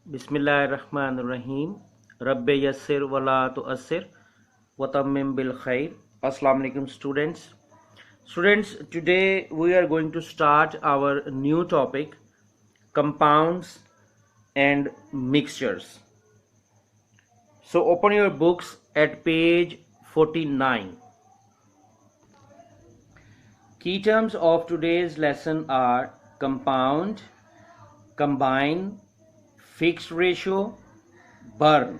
बिस्मिल्लाहिर्रहमानिर्रहीम रब्बे यस्सिर वला तुअस्सिर वतम्मिम बिल खैर। अस्सलाम वालेकुम students, today we are going to start our new topic, compounds and mixtures. So open your books at page 49. Key terms of today's lesson are compound, combine, fixed ratio, burn.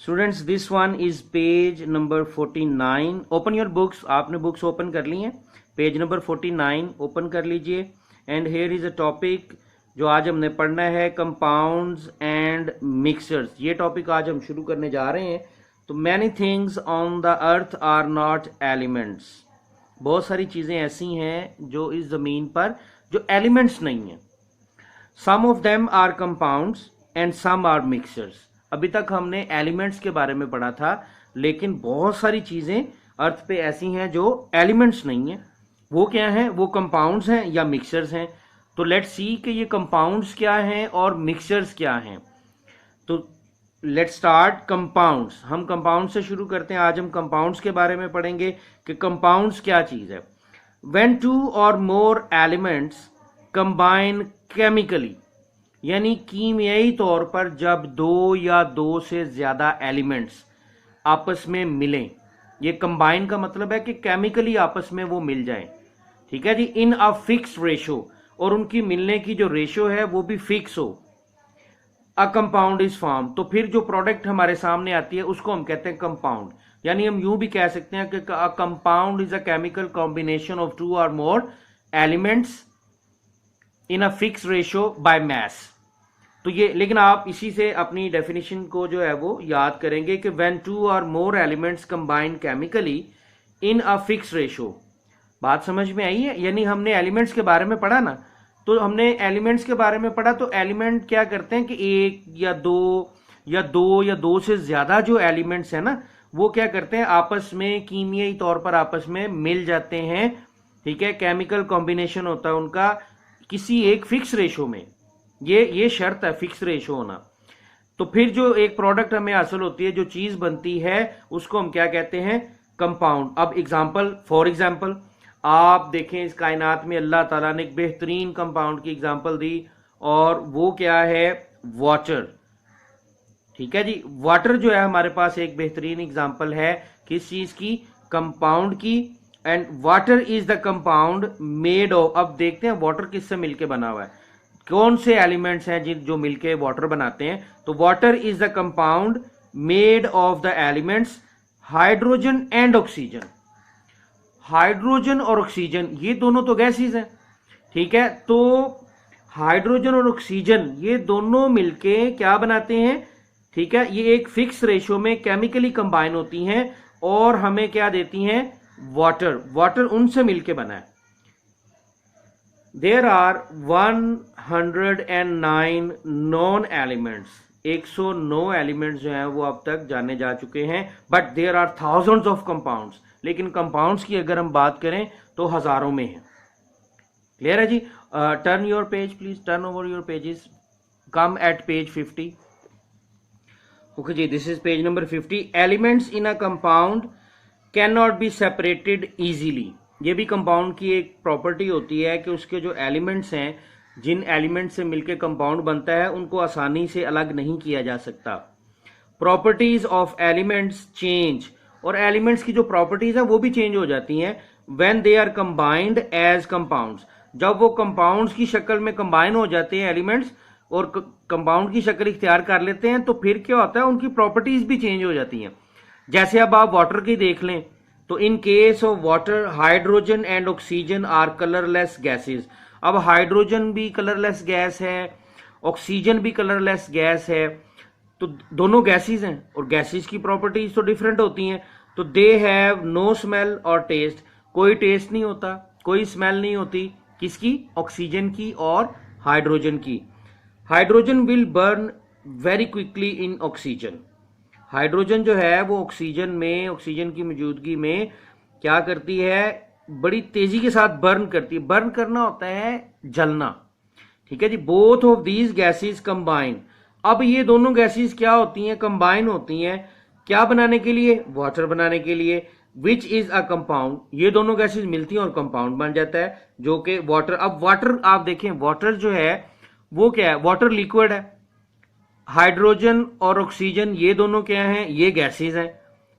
Students, this one is page number 49. Open your books. आपने books open कर ली हैं. Page number 49 open कर लीजिए. And here is a topic जो आज हमने पढ़ना है, compounds and mixtures. ये topic आज हम शुरू करने जा रहे हैं. तो many things on the earth are not elements. बहुत सारी चीज़ें ऐसी हैं जो इस ज़मीन पर जो एलिमेंट्स नहीं हैं. Some of them are compounds and some are mixtures. अभी तक हमने एलिमेंट्स के बारे में पढ़ा था, लेकिन बहुत सारी चीज़ें अर्थ पे ऐसी हैं जो एलिमेंट्स नहीं हैं. वो क्या हैं? वो कंपाउंड्स हैं या मिक्सचर्स हैं. तो लेट्स सी कि ये कंपाउंड्स क्या हैं और मिक्सचर्स क्या हैं. तो लेट्स स्टार्ट कंपाउंड्स. हम कंपाउंड से शुरू करते हैं. आज हम कंपाउंड्स के बारे में पढ़ेंगे कि कंपाउंड्स क्या चीज़ है. व्हेन टू और मोर एलिमेंट्स कंबाइन केमिकली, यानी कीमियाई तौर पर जब दो या दो से ज्यादा एलिमेंट्स आपस में मिलें. ये कंबाइन का मतलब है कि केमिकली आपस में वो मिल जाएं. ठीक है जी. इन अ फिक्स्ड रेशो, और उनकी मिलने की जो रेशो है वो भी फिक्स हो. अ कंपाउंड इज फॉर्म. तो फिर जो प्रोडक्ट हमारे सामने आती है उसको हम कहते हैं कंपाउंड. यानी हम यूं भी कह सकते हैं कि a compound is a chemical combination of two और more elements in a fix ratio by mass. तो ये, लेकिन आप इसी से अपनी डेफिनेशन को जो है वो याद करेंगे कि व्हेन टू और more elements combine chemically in a fix ratio. बात समझ में आई है? यानी हमने एलिमेंट्स के बारे में पढ़ा ना, तो हमने एलिमेंट्स के बारे में पढ़ा. तो एलिमेंट क्या करते हैं कि एक या दो से ज्यादा जो एलिमेंट्स है ना, वो क्या करते हैं, आपस में कीमियाई तौर पर आपस में मिल जाते हैं. ठीक है. केमिकल कॉम्बिनेशन होता है उनका किसी एक फिक्स रेशो में. ये शर्त है फिक्स रेशो होना. तो फिर जो एक प्रोडक्ट हमें हासिल होती है, जो चीज बनती है, उसको हम क्या कहते हैं? कंपाउंड. अब फॉर एग्जांपल आप देखें, इस कायनात में अल्लाह ताला ने एक बेहतरीन कंपाउंड की एग्जांपल दी, और वो क्या है? वाटर. ठीक है जी. वाटर जो है हमारे पास एक बेहतरीन एग्जांपल है किस चीज की? कंपाउंड की. And water is the compound made of. अब देखते हैं वाटर किससे मिलके बना हुआ है, कौन से एलिमेंट्स हैं जो मिलके वाटर बनाते हैं. तो water is the compound made of the elements hydrogen and oxygen. Hydrogen और ऑक्सीजन ये दोनों तो गैसेस हैं. ठीक है. तो हाइड्रोजन और ऑक्सीजन ये दोनों मिलके क्या बनाते हैं? ठीक है. ये एक फिक्स रेशो में केमिकली कंबाइन होती हैं और हमें क्या देती हैं? वाटर. वाटर उनसे मिलके बना है. There are 109 known elements. 109 elements जो हैं वो अब तक जाने जा चुके हैं. But there are thousands of compounds. लेकिन कंपाउंड्स की अगर हम बात करें तो हजारों में है. क्लियर है जी. Turn your page please. Turn over your pages. Come at page 50. Okay जी. This is page number 50. Elements in a compound can not be separated easily. ये भी कंपाउंड की एक प्रॉपर्टी होती है कि उसके जो एलिमेंट्स हैं, जिन एलिमेंट से मिलकर कंपाउंड बनता है, उनको आसानी से अलग नहीं किया जा सकता. Properties of elements change. और एलिमेंट्स की जो प्रॉपर्टीज हैं वो भी चेंज हो जाती हैं when they are combined as compounds. जब वो कंपाउंड्स की शक्ल में कंबाइन हो जाते हैं एलिमेंट्स और कंपाउंड की शक्ल इख्तियार कर लेते हैं, तो फिर क्या होता है? उनकी प्रॉपर्टीज भी चेंज हो जाती हैं. जैसे अब आप वाटर की देख लें, तो in case of water hydrogen and oxygen are colourless gases. अब हाइड्रोजन भी कलरलेस गैस है, ऑक्सीजन भी कलरलेस गैस है. तो दोनों गैसेस हैं और गैसेस की प्रॉपर्टीज तो डिफरेंट होती हैं. तो दे हैव नो स्मेल और टेस्ट. कोई टेस्ट नहीं होता, कोई स्मेल नहीं होती. किसकी? ऑक्सीजन की और हाइड्रोजन की. Hydrogen will burn very quickly in oxygen. Hydrogen जो है वो ऑक्सीजन में, ऑक्सीजन की मौजूदगी में क्या करती है? बड़ी तेजी के साथ बर्न करती है. बर्न करना होता है जलना. ठीक है जी, both of these gases combine. अब ये दोनों गैसेस क्या होती हैं, कंबाइन होती हैं क्या बनाने के लिए, वाटर बनाने के लिए, विच इज अ कंपाउंड। ये दोनों गैसेस मिलती हैं और कंपाउंड बन जाता है जो कि वाटर। अब वाटर आप देखें, वाटर जो है वो क्या है, वाटर लिक्विड है। हाइड्रोजन और ऑक्सीजन ये दोनों क्या हैं, ये गैसेस हैं।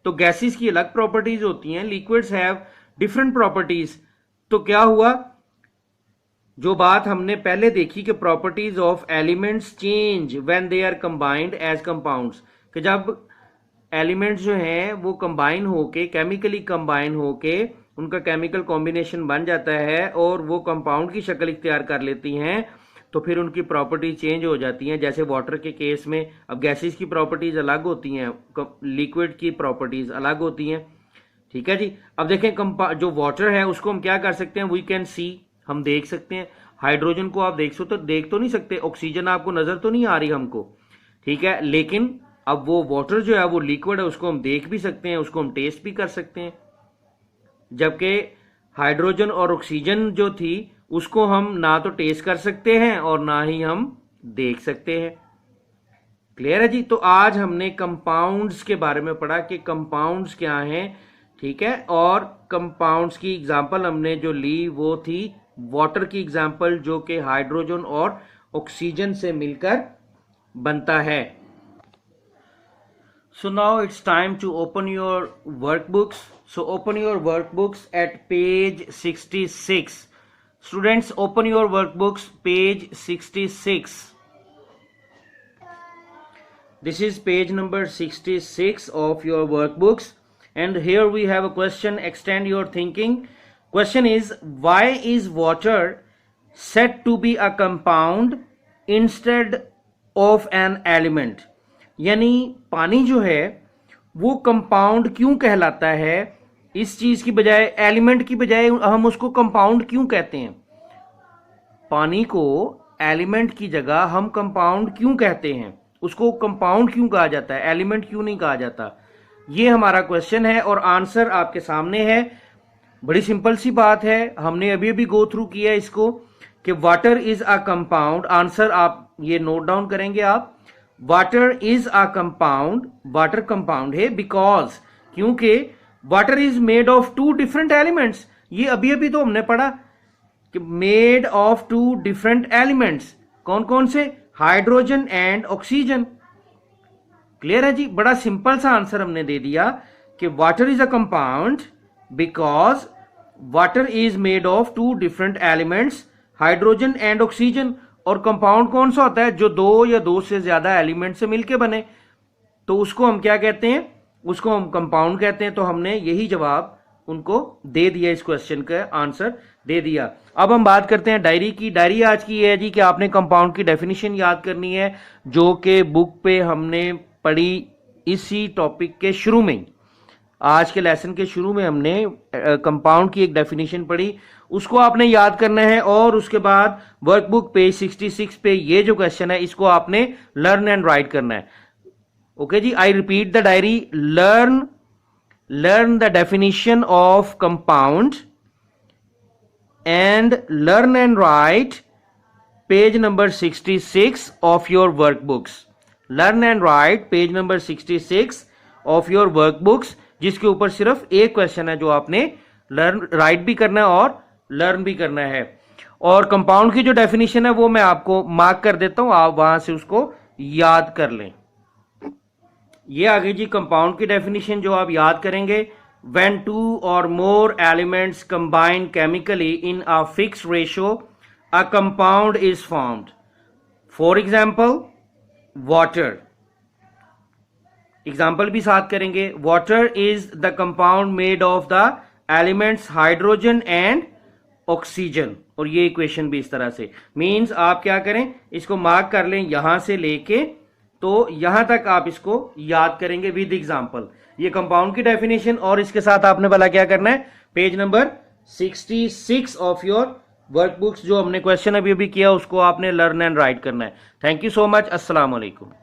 तो गैसेस की अलग प्रॉपर्टीज होती हैं, लिक्विड्स हैव डिफरेंट प्रॉपर्टीज। तो क्या हुआ, जो बात हमने पहले देखी कि properties of elements change when they are combined as compounds, कि जब एलिमेंट्स जो हैं वो कंबाइन होके, केमिकली कंबाइन होके उनका केमिकल कॉम्बिनेशन बन जाता है और वो कंपाउंड की शक्ल इख्तियार कर लेती हैं, तो फिर उनकी प्रॉपर्टीज चेंज हो जाती हैं। जैसे वाटर के केस में अब गैसेस की प्रॉपर्टीज अलग होती हैं, लिक्विड की प्रॉपर्टीज अलग होती हैं। ठीक है जी, अब देखें जो वाटर है उसको हम क्या कर सकते हैं, वी कैन सी, हम देख सकते हैं। हाइड्रोजन को आप देख तो नहीं सकते, ऑक्सीजन आपको नजर तो नहीं आ रही हमको, ठीक है, लेकिन अब वो वाटर जो है वो लिक्विड है, उसको हम देख भी सकते हैं, उसको हम टेस्ट भी कर सकते हैं। जबकि हाइड्रोजन और ऑक्सीजन जो थी उसको हम ना तो टेस्ट कर सकते हैं और ना ही हम देख सकते हैं। क्लियर है जी। तो आज हमने कंपाउंड्स के बारे में पढ़ा कि कंपाउंड्स क्या हैं, ठीक है, और कंपाउंड्स की एग्जांपल हमने जो ली वो थी वाटर की एग्जांपल, जो कि हाइड्रोजन और ऑक्सीजन से मिलकर बनता है। So now it's time to open your workbooks. So open your workbooks at page 66. Students, open your workbooks, page 66. This is page number 66 of your workbooks. And here we have a question, extend your thinking. Question is, why is water said to be a compound instead of an element? यानी पानी जो है वो compound क्यों कहलाता है, इस चीज की बजाय, एलिमेंट की बजाय हम उसको कंपाउंड क्यों कहते हैं? पानी को एलिमेंट की जगह हम कंपाउंड क्यों कहते हैं, उसको कंपाउंड क्यों कहा जाता है, एलिमेंट क्यों नहीं कहा जाता? ये हमारा क्वेश्चन है और आंसर आपके सामने है। बड़ी सिंपल सी बात है, हमने अभी अभी गो थ्रू किया है इसको कि water is a compound. Answer आप ये नोट डाउन करेंगे आप, water is a compound, water compound है बिकॉज, क्योंकि water is made of two different elements. ये अभी अभी तो हमने पढ़ा कि made of two different elements, कौन कौन से, हाइड्रोजन एंड ऑक्सीजन। क्लियर है जी, बड़ा सिंपल सा आंसर हमने दे दिया कि water is a compound because water is made of two different elements, hydrogen and oxygen. और कंपाउंड कौन सा होता है, जो दो या दो से ज्यादा एलिमेंट से मिलके बने, तो उसको हम क्या कहते हैं, उसको हम कंपाउंड कहते हैं। तो हमने यही जवाब उनको दे दिया, इस क्वेश्चन का आंसर दे दिया। अब हम बात करते हैं डायरी की। डायरी आज की ये है जी कि आपने कंपाउंड की डेफिनेशन याद करनी है, जो कि बुक पे हमने पढ़ी इसी टॉपिक के शुरू में, आज के लेसन के शुरू में हमने कंपाउंड की एक डेफिनेशन पढ़ी, उसको आपने याद करना है। और उसके बाद वर्कबुक पेज 66 पे ये जो क्वेश्चन है इसको आपने लर्न एंड राइट करना है। ओके जी, I repeat the diary, learn the definition of compound and learn and write page number 66 of your workbooks. Learn and write page number 66 of your workbooks, जिसके ऊपर सिर्फ एक क्वेश्चन है जो आपने लर्न राइट भी करना है और लर्न भी करना है। और कंपाउंड की जो डेफिनेशन है वो मैं आपको मार्क कर देता हूं, आप वहां से उसको याद कर लें। ये आ गई जी कंपाउंड की डेफिनेशन जो आप याद करेंगे। व्हेन टू और more elements combine chemically in a fixed ratio a compound is formed. For example water, example भी साथ करेंगे। Water is the compound made of the elements hydrogen and oxygen. और ये इक्वेशन भी इस तरह से, मींस आप क्या करें, इसको मार्क कर लें यहां से लेके तो यहां तक आप इसको याद करेंगे विद एग्जाम्पल। ये कंपाउंड की डेफिनेशन, और इसके साथ आपने भला क्या करना है, page number 66 of your workbooks जो हमने क्वेश्चन अभी अभी किया उसको आपने लर्न एंड राइट करना है। थैंक यू सो मच, अस्सलाम वालेकुम।